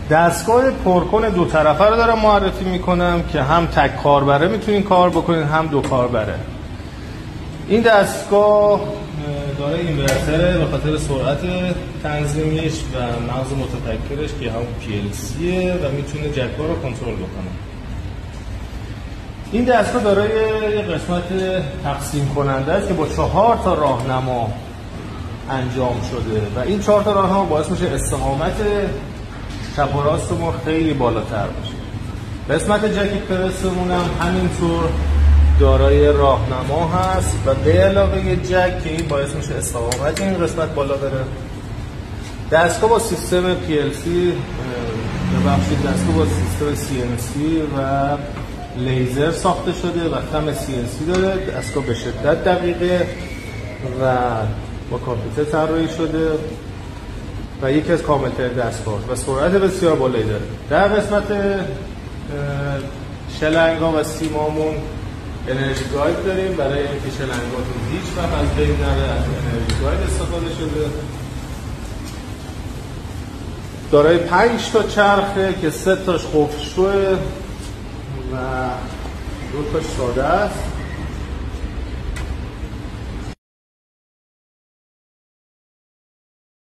دستگاه پرکن دو طرفه رو دارم معرفی میکنم که هم تک کاربره میتونین کار بکنین هم دو کاربره. این دستگاه داره اینورتره به خاطر سرعت تنظیمیش و مغز متفکرش که همون PLCه و میتونه جک‌ها رو کنترل بکنه. این دستگاه دارای یه قسمت تقسیم کننده است که با 4 تا راهنما انجام شده و این 4 تا راهنما باعث میشه استقامت چپ و راست ما خیلی بالاتر باشه. قسمت جک پرسمون هم همینطور دارای راهنما هست و به علاوه جک که این باعث میشه استقامت این قسمت بالا بره. دستگاه با سیستم PLC دستگاه با سیستم CNC و لیزر ساخته شده و خم CNC داره. دستگاه به شدت دقیقه و با کامپیوتر طراحی شده و یکی از کامل‌ترین دستگاه و سرعت بسیار بالایی داره. در قسمت شلنگا و سیمامون انرژی گاید داریم برای اینکه شلنگاتون هیچ وقت از بین نره، از انرژی گاید استفاده شده. دارای 5 تا چرخه که 3 تاش قفل شده و 2 تاش ساده است.